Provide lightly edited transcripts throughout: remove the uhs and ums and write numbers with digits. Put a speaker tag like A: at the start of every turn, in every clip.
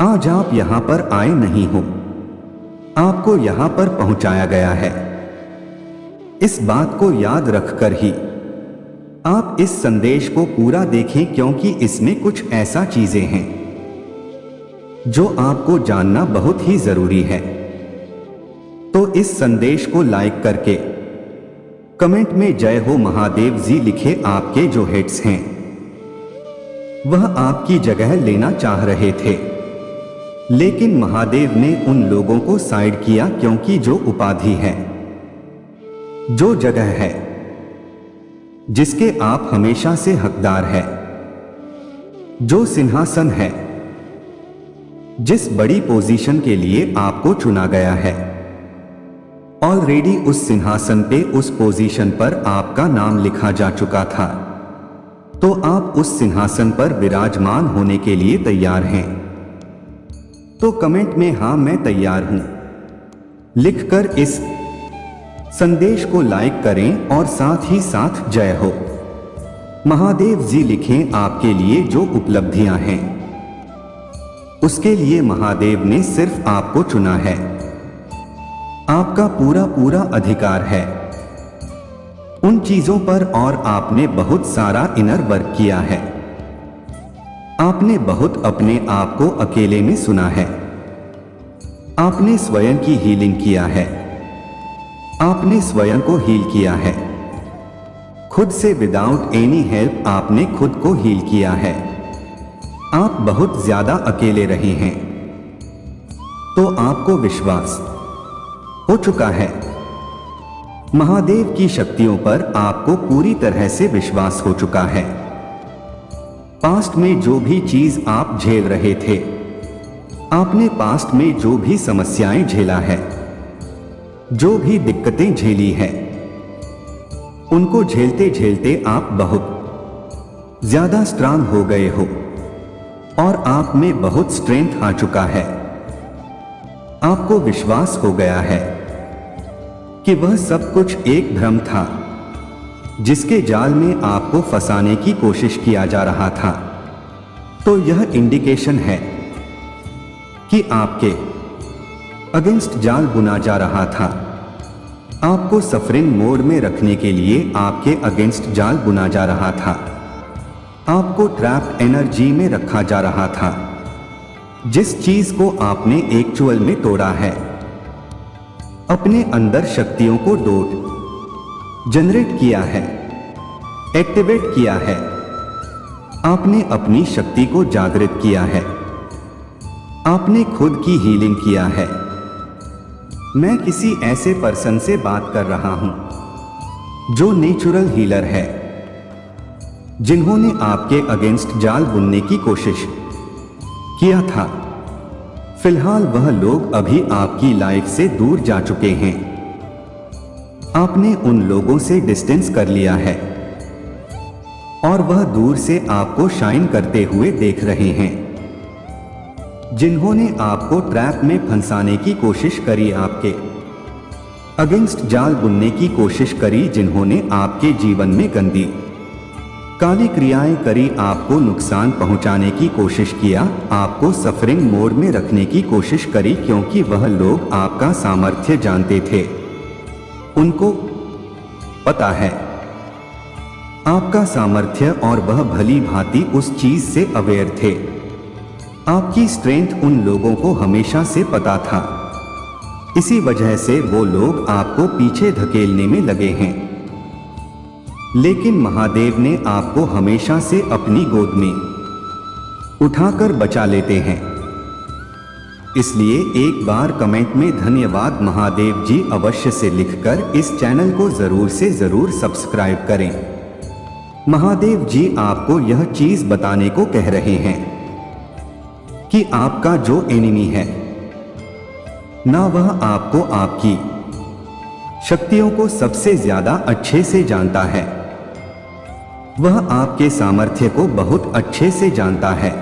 A: आज आप यहां पर आए नहीं हो, आपको यहां पर पहुंचाया गया है। इस बात को याद रखकर ही आप इस संदेश को पूरा देखें, क्योंकि इसमें कुछ ऐसा चीजें हैं जो आपको जानना बहुत ही जरूरी है। तो इस संदेश को लाइक करके कमेंट में जय हो महादेव जी लिखे। आपके जो हेड्स हैं वह आपकी जगह लेना चाह रहे थे, लेकिन महादेव ने उन लोगों को साइड किया, क्योंकि जो उपाधि है, जो जगह है जिसके आप हमेशा से हकदार है, जो सिंहासन है, जिस बड़ी पोजीशन के लिए आपको चुना गया है, ऑलरेडी उस सिंहासन पे, उस पोजीशन पर आपका नाम लिखा जा चुका था। तो आप उस सिंहासन पर विराजमान होने के लिए तैयार हैं। तो कमेंट में हाँ मैं तैयार हूं लिखकर इस संदेश को लाइक करें और साथ ही साथ जय हो महादेव जी लिखें। आपके लिए जो उपलब्धियां हैं उसके लिए महादेव ने सिर्फ आपको चुना है। आपका पूरा पूरा अधिकार है उन चीजों पर, और आपने बहुत सारा इनर वर्क किया है। आपने बहुत अपने आप को अकेले में सुना है। आपने स्वयं की हीलिंग किया है। आपने स्वयं को हील किया है। खुद से विदाउट एनी हेल्प आपने खुद को हील किया है। आप बहुत ज्यादा अकेले रहे हैं। तो आपको विश्वास हो चुका है। महादेव की शक्तियों पर आपको पूरी तरह से विश्वास हो चुका है। पास्ट में जो भी चीज आप झेल रहे थे, आपने पास्ट में जो भी समस्याएं झेला है, जो भी दिक्कतें झेली है, उनको झेलते झेलते आप बहुत ज्यादा स्ट्रांग हो गए हो और आप में बहुत स्ट्रेंथ आ चुका है। आपको विश्वास हो गया है कि वह सब कुछ एक भ्रम था जिसके जाल में आपको फंसाने की कोशिश किया जा रहा था। तो यह इंडिकेशन है कि आपके अगेंस्ट जाल बुना जा रहा था। आपको सफरिंग मोड में रखने के लिए आपके अगेंस्ट जाल बुना जा रहा था। आपको ट्रैप्ड एनर्जी में रखा जा रहा था। जिस चीज को आपने एक्चुअल में तोड़ा है, अपने अंदर शक्तियों को डोट जनरेट किया है, एक्टिवेट किया है, आपने अपनी शक्ति को जागृत किया है, आपने खुद की हीलिंग किया है। मैं किसी ऐसे पर्सन से बात कर रहा हूं जो नेचुरल हीलर है, जिन्होंने आपके अगेंस्ट जाल बुनने की कोशिश किया था। फिलहाल वह लोग अभी आपकी लाइफ से दूर जा चुके हैं। आपने उन लोगों से डिस्टेंस कर लिया है और वह दूर से आपको शाइन करते हुए देख रहे हैं। जिन्होंने आपको ट्रैप में फंसाने की कोशिश करी, आपके अगेंस्ट जाल बुनने की कोशिश करी, जिन्होंने आपके जीवन में गंदी काली क्रियाएं करी, आपको नुकसान पहुंचाने की कोशिश किया, आपको सफरिंग मोड में रखने की कोशिश करी, क्योंकि वह लोग आपका सामर्थ्य जानते थे। उनको पता है आपका सामर्थ्य और वह भली भांति उस चीज से अवेयर थे। आपकी स्ट्रेंथ उन लोगों को हमेशा से पता था। इसी वजह से वो लोग आपको पीछे धकेलने में लगे हैं। लेकिन महादेव ने आपको हमेशा से अपनी गोद में उठाकर बचा लेते हैं। इसलिए एक बार कमेंट में धन्यवाद महादेव जी अवश्य से लिखकर इस चैनल को जरूर से जरूर सब्सक्राइब करें। महादेव जी आपको यह चीज बताने को कह रहे हैं कि आपका जो एनिमी है ना, वह आपको आपकी शक्तियों को सबसे ज्यादा अच्छे से जानता है। वह आपके सामर्थ्य को बहुत अच्छे से जानता है।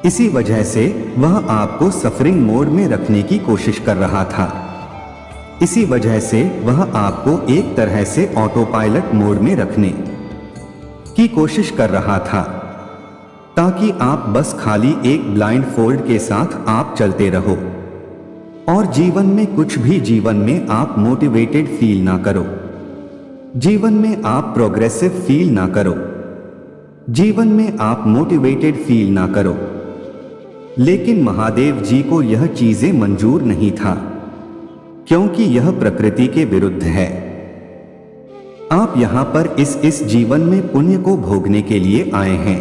A: इसी वजह से वह आपको सफरिंग मोड में रखने की कोशिश कर रहा था। इसी वजह से वह आपको एक तरह से ऑटो पायलट मोड में रखने की कोशिश कर रहा था, ताकि आप बस खाली एक ब्लाइंड फोल्ड के साथ आप चलते रहो और जीवन में कुछ भी जीवन में आप मोटिवेटेड फील ना करो, जीवन में आप प्रोग्रेसिव फील ना करो, जीवन में आप मोटिवेटेड फील ना करो। लेकिन महादेव जी को यह चीजें मंजूर नहीं था, क्योंकि यह प्रकृति के विरुद्ध है। आप यहां पर इस जीवन में पुण्य को भोगने के लिए आए हैं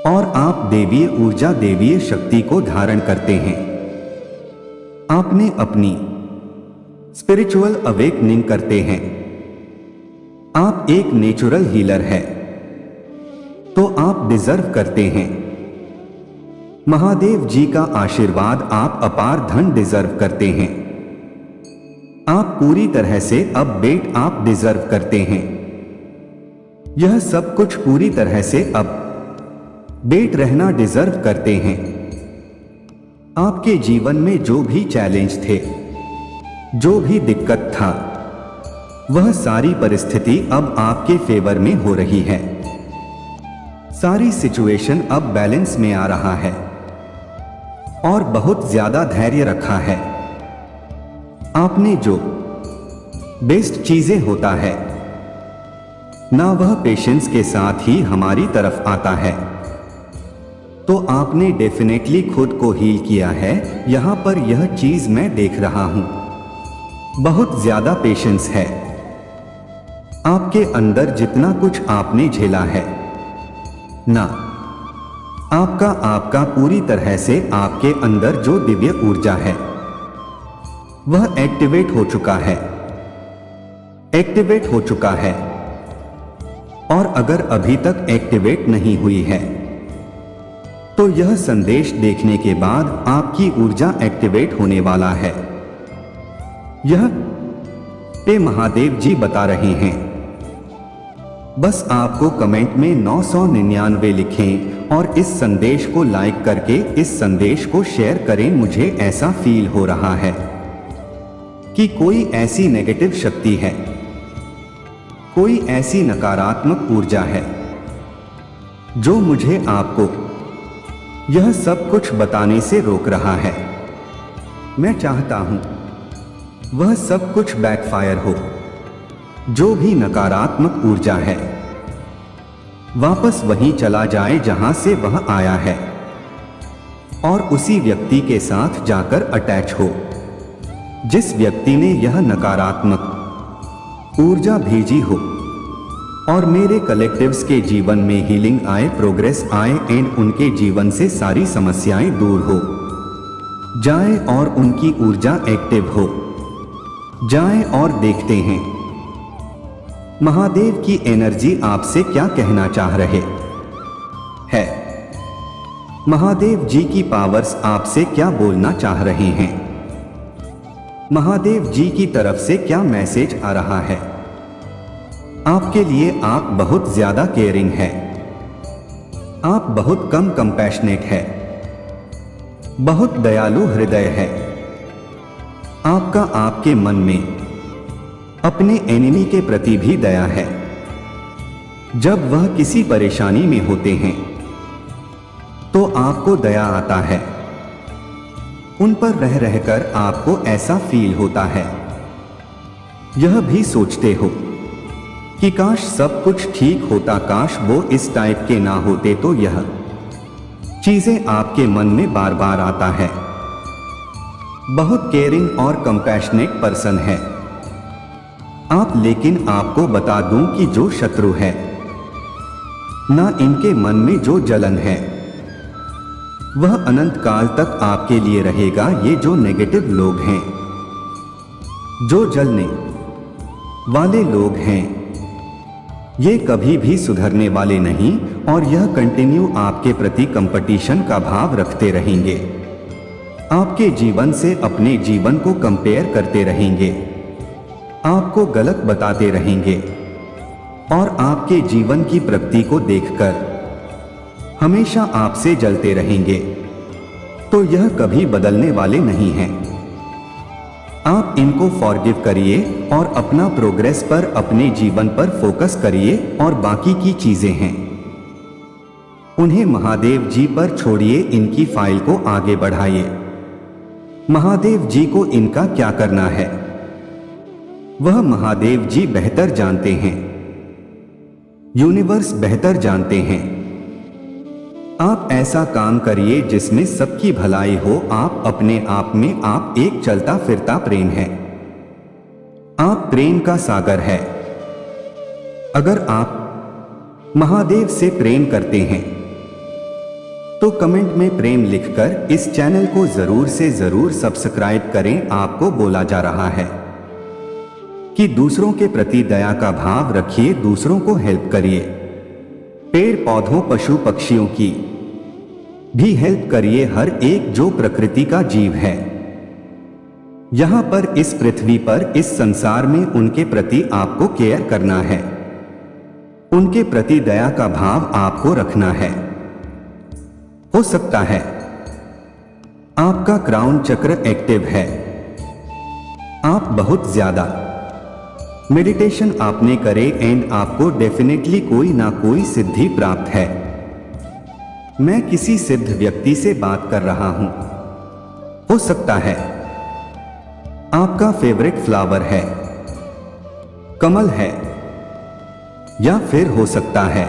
A: और आप देवीय ऊर्जा, देवीय शक्ति को धारण करते हैं। आपने अपनी स्पिरिचुअल अवेकनिंग करते हैं। आप एक नेचुरल हीलर है, तो आप डिजर्व करते हैं महादेव जी का आशीर्वाद। आप अपार धन डिजर्व करते हैं। आप पूरी तरह से अपडेट आप डिजर्व करते हैं। यह सब कुछ पूरी तरह से अपडेट रहना डिजर्व करते हैं। आपके जीवन में जो भी चैलेंज थे, जो भी दिक्कत था, वह सारी परिस्थिति अब आपके फेवर में हो रही है। सारी सिचुएशन अब बैलेंस में आ रहा है और बहुत ज्यादा धैर्य रखा है। आपने जो बेस्ट चीजें होता है ना, वह पेशेंस के साथ ही हमारी तरफ आता है। तो आपने डेफिनेटली खुद को हील किया है। यहां पर यह चीज मैं देख रहा हूं, बहुत ज्यादा पेशेंस है आपके अंदर। जितना कुछ आपने झेला है ना, आपका पूरी तरह से आपके अंदर जो दिव्य ऊर्जा है वह एक्टिवेट हो चुका है, एक्टिवेट हो चुका है। और अगर अभी तक एक्टिवेट नहीं हुई है तो यह संदेश देखने के बाद आपकी ऊर्जा एक्टिवेट होने वाला है। यह पे महादेव जी बता रहे हैं। बस आपको कमेंट में 999 लिखें और इस संदेश को लाइक करके इस संदेश को शेयर करें। मुझे ऐसा फील हो रहा है कि कोई ऐसी नेगेटिव शक्ति है, कोई ऐसी नकारात्मक ऊर्जा है जो मुझे आपको यह सब कुछ बताने से रोक रहा है। मैं चाहता हूं वह सब कुछ बैकफायर हो। जो भी नकारात्मक ऊर्जा है वापस वहीं चला जाए जहां से वह आया है और उसी व्यक्ति के साथ जाकर अटैच हो जिस व्यक्ति ने यह नकारात्मक ऊर्जा भेजी हो। और मेरे कलेक्टिव्स के जीवन में हीलिंग आए, प्रोग्रेस आए एंड उनके जीवन से सारी समस्याएं दूर हो जाए और उनकी ऊर्जा एक्टिव हो जाए। और देखते हैं महादेव की एनर्जी आपसे क्या कहना चाह रहे हैं, महादेव जी की पावर्स आपसे क्या बोलना चाह रहे हैं, महादेव जी की तरफ से क्या मैसेज आ रहा है आपके लिए। आप बहुत ज्यादा केयरिंग है, आप बहुत कम कंपैशनेट है, बहुत दयालु हृदय है आपका। आपके मन में अपने एनिमी के प्रति भी दया है। जब वह किसी परेशानी में होते हैं तो आपको दया आता है। उन पर रह रहकर आपको ऐसा फील होता है, यह भी सोचते हो कि काश सब कुछ ठीक होता, काश वो इस टाइप के ना होते। तो यह चीजें आपके मन में बार बार आता है। बहुत केयरिंग और कंपैशनेट पर्सन है आप। लेकिन आपको बता दूं कि जो शत्रु है ना, इनके मन में जो जलन है वह अनंत काल तक आपके लिए रहेगा। ये जो नेगेटिव लोग हैं, जो जलने वाले लोग हैं, ये कभी भी सुधरने वाले नहीं और यह कंटिन्यू आपके प्रति कंपटीशन का भाव रखते रहेंगे। आपके जीवन से अपने जीवन को कंपेयर करते रहेंगे, आपको गलत बताते रहेंगे और आपके जीवन की प्रगति को देखकर हमेशा आपसे जलते रहेंगे। तो यह कभी बदलने वाले नहीं हैं। आप इनको फॉरगिव करिए और अपना प्रोग्रेस पर, अपने जीवन पर फोकस करिए और बाकी की चीजें हैं उन्हें महादेव जी पर छोड़िए, इनकी फाइल को आगे बढ़ाइए। महादेव जी को इनका क्या करना है, वह महादेव जी बेहतर जानते हैं, यूनिवर्स बेहतर जानते हैं। आप ऐसा काम करिए जिसमें सबकी भलाई हो। आप अपने आप में आप एक चलता फिरता प्रेम है। आप प्रेम का सागर है। अगर आप महादेव से प्रेम करते हैं तो कमेंट में प्रेम लिखकर इस चैनल को जरूर से जरूर सब्सक्राइब करें। आपको बोला जा रहा है कि दूसरों के प्रति दया का भाव रखिए, दूसरों को हेल्प करिए। पेड़ पौधों पशु पक्षियों की भी हेल्प करिए, हर एक जो प्रकृति का जीव है। यहां पर इस पृथ्वी पर इस संसार में उनके प्रति आपको केयर करना है, उनके प्रति दया का भाव आपको रखना है। हो सकता है आपका क्राउन चक्र एक्टिव है, आप बहुत ज्यादा मेडिटेशन आपने करे एंड आपको डेफिनेटली कोई ना कोई सिद्धि प्राप्त है। मैं किसी सिद्ध व्यक्ति से बात कर रहा हूं। हो सकता है आपका फेवरेट फ्लावर है, कमल है, या फिर हो सकता है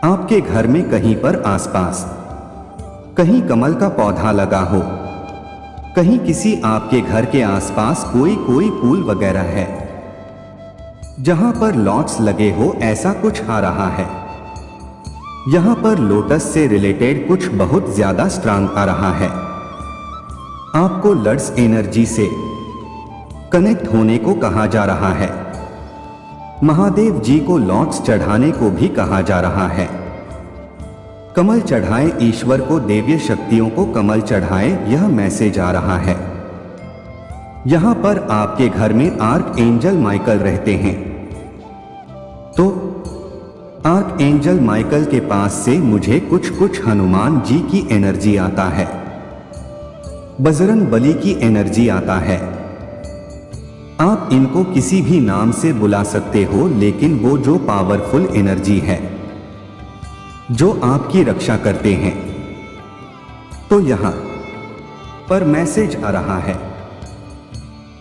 A: आपके घर में कहीं पर आसपास कहीं कमल का पौधा लगा हो, कहीं किसी आपके घर के आसपास कोई पूल वगैरह है जहां पर लॉट्स लगे हो, ऐसा कुछ आ रहा है। यहां पर लोटस से रिलेटेड कुछ बहुत ज्यादा स्ट्रांग आ रहा है। आपको लर्ड्स एनर्जी से कनेक्ट होने को कहा जा रहा है। महादेव जी को लॉट्स चढ़ाने को भी कहा जा रहा है। कमल चढ़ाएं, ईश्वर को, देवीय शक्तियों को कमल चढ़ाएं, यह मैसेज आ रहा है। यहां पर आपके घर में आर्क एंजल माइकल रहते हैं, तो आर्क एंजल माइकल के पास से मुझे कुछ हनुमान जी की एनर्जी आता है, बजरंग बली की एनर्जी आता है। आप इनको किसी भी नाम से बुला सकते हो, लेकिन वो जो पावरफुल एनर्जी है जो आपकी रक्षा करते हैं। तो यहां पर मैसेज आ रहा है,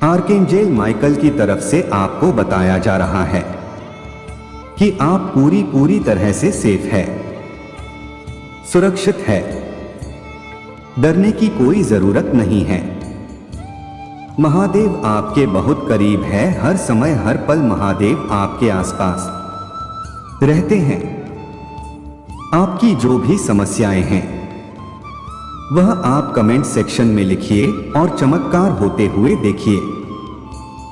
A: आर्कएंजल माइकल की तरफ से आपको बताया जा रहा है कि आप पूरी तरह से सेफ है, सुरक्षित है, डरने की कोई जरूरत नहीं है। महादेव आपके बहुत करीब है, हर समय हर पल महादेव आपके आसपास रहते हैं। आपकी जो भी समस्याएं हैं वह आप कमेंट सेक्शन में लिखिए और चमत्कार होते हुए देखिए।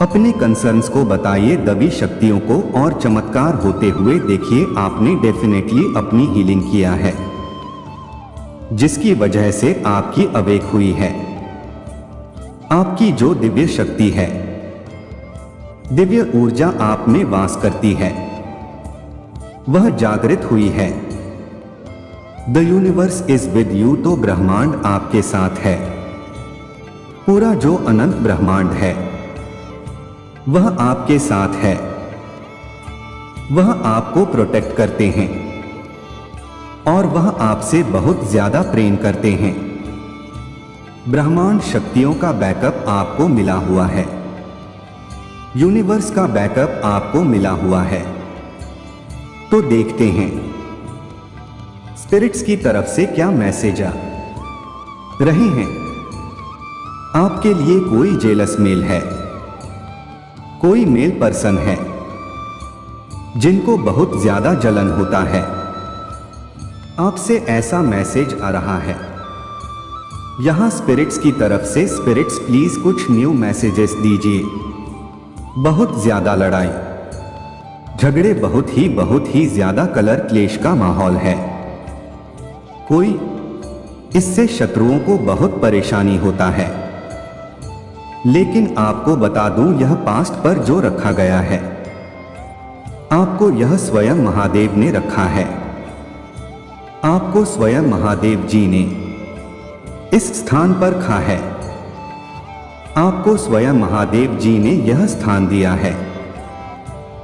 A: अपने कंसर्न्स को बताइए दबी शक्तियों को और चमत्कार होते हुए देखिए। आपने डेफिनेटली अपनी हीलिंग किया है, जिसकी वजह से आपकी अवेक हुई है। आपकी जो दिव्य शक्ति है, दिव्य ऊर्जा आप में वास करती है, वह जागृत हुई है। The universe is with you, तो ब्रह्मांड आपके साथ है। पूरा जो अनंत ब्रह्मांड है वह आपके साथ है, वह आपको प्रोटेक्ट करते हैं और वह आपसे बहुत ज्यादा प्रेम करते हैं। ब्रह्मांड शक्तियों का बैकअप आपको मिला हुआ है, यूनिवर्स का बैकअप आपको मिला हुआ है। तो देखते हैं स्पिरिट्स की तरफ से क्या मैसेज आ रहे हैं। आपके लिए कोई जेलस मेल है, कोई मेल पर्सन है जिनको बहुत ज्यादा जलन होता है। आपसे ऐसा मैसेज आ रहा है यहां स्पिरिट्स की तरफ से। स्पिरिट्स प्लीज कुछ न्यू मैसेजेस दीजिए। बहुत ज्यादा लड़ाई झगड़े, बहुत ही ज्यादा कलर क्लेश का माहौल है। कोई इससे शत्रुओं को बहुत परेशानी होता है, लेकिन आपको बता दूं यह पास्ट पर जो रखा गया है, आपको यह स्वयं महादेव ने रखा है। आपको स्वयं महादेव जी ने इस स्थान पर रखा है। आपको स्वयं महादेव जी ने यह स्थान दिया है।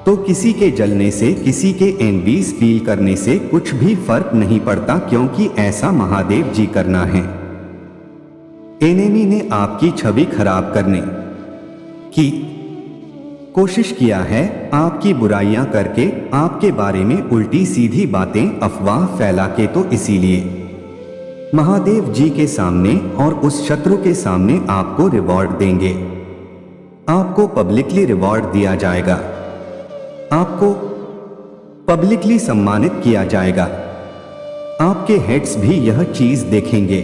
A: तो किसी के जलने से, किसी के एनवीज फील करने से कुछ भी फर्क नहीं पड़ता, क्योंकि ऐसा महादेव जी करना है। एनिमी ने आपकी छवि खराब करने की कोशिश किया है, आपकी बुराइयां करके, आपके बारे में उल्टी सीधी बातें, अफवाह फैला के, तो इसीलिए महादेव जी के सामने और उस शत्रु के सामने आपको रिवॉर्ड देंगे। आपको पब्लिकली रिवॉर्ड दिया जाएगा, आपको पब्लिकली सम्मानित किया जाएगा। आपके हेड्स भी यह चीज देखेंगे।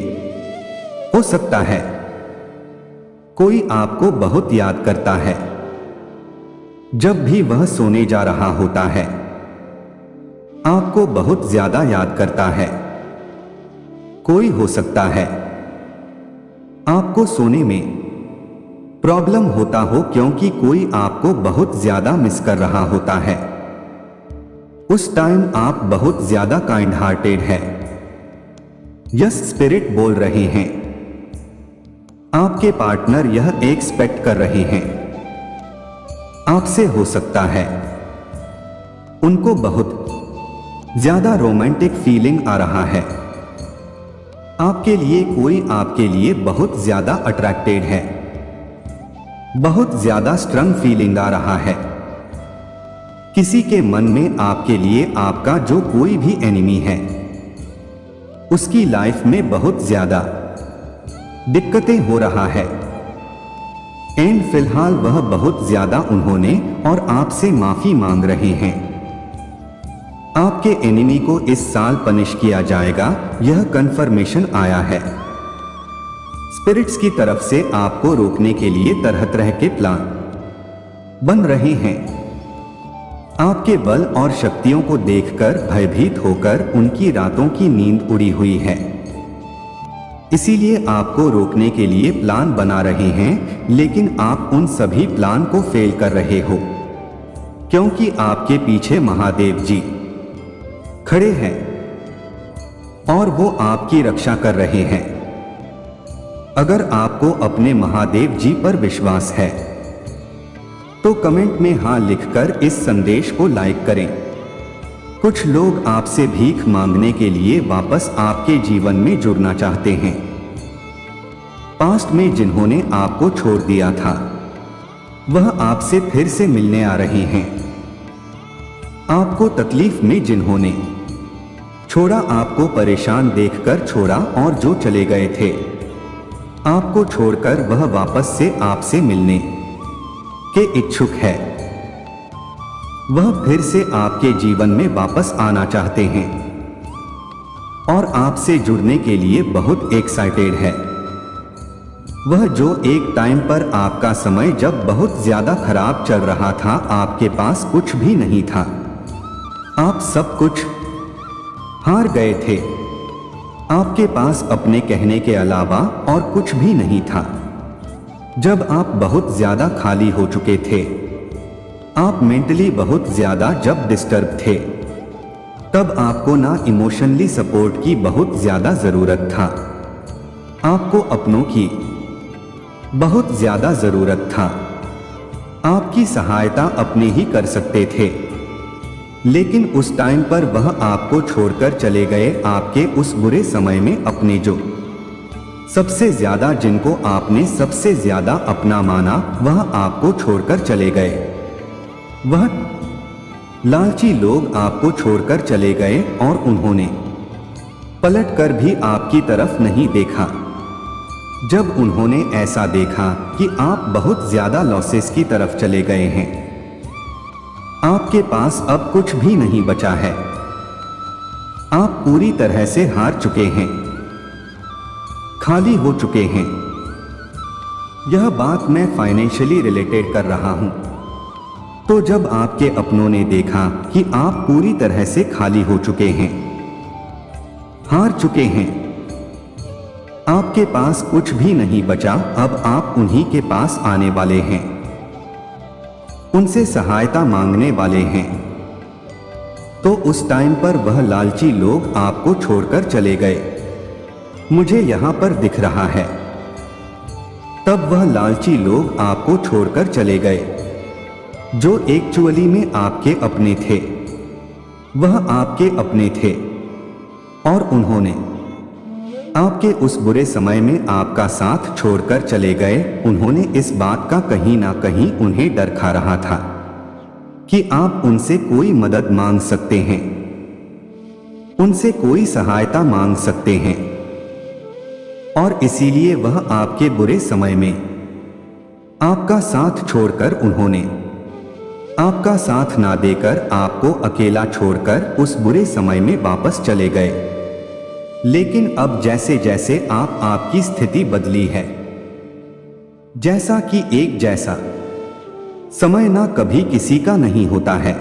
A: हो सकता है कोई आपको बहुत याद करता है जब भी वह सोने जा रहा होता है, आपको बहुत ज्यादा याद करता है। कोई हो सकता है आपको सोने में प्रॉब्लम होता हो, क्योंकि कोई आपको बहुत ज्यादा मिस कर रहा होता है। उस टाइम आप बहुत ज्यादा काइंड हार्टेड है। यस स्पिरिट बोल रहे हैं। आपके पार्टनर यह एक्सपेक्ट कर रहे हैं आपसे, हो सकता है उनको बहुत ज्यादा रोमांटिक फीलिंग आ रहा है आपके लिए। कोई आपके लिए बहुत ज्यादा अट्रैक्टेड है, बहुत ज्यादा स्ट्रंग फीलिंग आ रहा है। किसी के मन में आपके लिए आपका जो कोई भी एनिमी है, उसकी लाइफ में बहुत ज्यादा दिक्कतें हो रहा है। एंड फिलहाल वह बहुत ज्यादा उन्होंने और आपसे माफी मांग रहे हैं। आपके एनिमी को इस साल पनिश किया जाएगा, यह कंफर्मेशन आया है। स्पिरिट्स की तरफ से आपको रोकने के लिए तरह तरह के प्लान बन रहे हैं। आपके बल और शक्तियों को देखकर भयभीत होकर उनकी रातों की नींद उड़ी हुई है। इसीलिए आपको रोकने के लिए प्लान बना रहे हैं, लेकिन आप उन सभी प्लान को फेल कर रहे हो, क्योंकि आपके पीछे महादेव जी खड़े हैं और वो आपकी रक्षा कर रहे हैं। अगर आपको अपने महादेव जी पर विश्वास है तो कमेंट में हाँ लिखकर इस संदेश को लाइक करें। कुछ लोग आपसे भीख मांगने के लिए वापस आपके जीवन में जुड़ना चाहते हैं। पास्ट में जिन्होंने आपको छोड़ दिया था, वह आपसे फिर से मिलने आ रहे हैं। आपको तकलीफ में जिन्होंने छोड़ा, आपको परेशान देखकर छोड़ा, और जो चले गए थे आपको छोड़कर, वह वापस से आपसे मिलने के इच्छुक है। वह फिर से आपके जीवन में वापस आना चाहते हैं और आपसे जुड़ने के लिए बहुत एक्साइटेड है। वह जो एक टाइम पर आपका समय जब बहुत ज्यादा खराब चल रहा था, आपके पास कुछ भी नहीं था, आप सब कुछ हार गए थे, आपके पास अपने कहने के अलावा और कुछ भी नहीं था। जब आप बहुत ज्यादा खाली हो चुके थे, आप मेंटली बहुत ज्यादा जब डिस्टर्ब थे, तब आपको ना इमोशनली सपोर्ट की बहुत ज्यादा जरूरत था। आपको अपनों की बहुत ज्यादा जरूरत था। आपकी सहायता अपने ही कर सकते थे, लेकिन उस टाइम पर वह आपको छोड़कर चले गए। आपके उस बुरे समय में अपने जो सबसे ज्यादा, जिनको आपने सबसे ज्यादा अपना माना, वह आपको छोड़कर चले गए। वह लालची लोग आपको छोड़कर चले गए और उन्होंने पलटकर भी आपकी तरफ नहीं देखा। जब उन्होंने ऐसा देखा कि आप बहुत ज्यादा लॉसेस की तरफ चले गए हैं, आपके पास अब कुछ भी नहीं बचा है, आप पूरी तरह से हार चुके हैं, खाली हो चुके हैं। यह बात मैं फाइनेंशियली रिलेटेड कर रहा हूं। तो जब आपके अपनों ने देखा कि आप पूरी तरह से खाली हो चुके हैं, हार चुके हैं, आपके पास कुछ भी नहीं बचा, अब आप उन्हीं के पास आने वाले हैं, उनसे सहायता मांगने वाले हैं। तो उस टाइम पर वह लालची लोग आपको छोड़कर चले गए। मुझे यहां पर दिख रहा है, तब वह लालची लोग आपको छोड़कर चले गए। जो एक्चुअली में आपके अपने थे, वह आपके अपने थे और उन्होंने आपके उस बुरे समय में आपका साथ छोड़कर चले गए। उन्होंने इस बात का कहीं ना कहीं उन्हें डर खा रहा था कि आप उनसे कोई मदद मांग सकते हैं, उनसे कोई सहायता मांग सकते हैं, और इसीलिए वह आपके बुरे समय में आपका साथ छोड़कर, उन्होंने आपका साथ ना देकर आपको अकेला छोड़कर उस बुरे समय में वापस चले गए। लेकिन अब जैसे जैसे आपकी स्थिति बदली है, जैसा कि एक जैसा समय ना कभी किसी का नहीं होता है,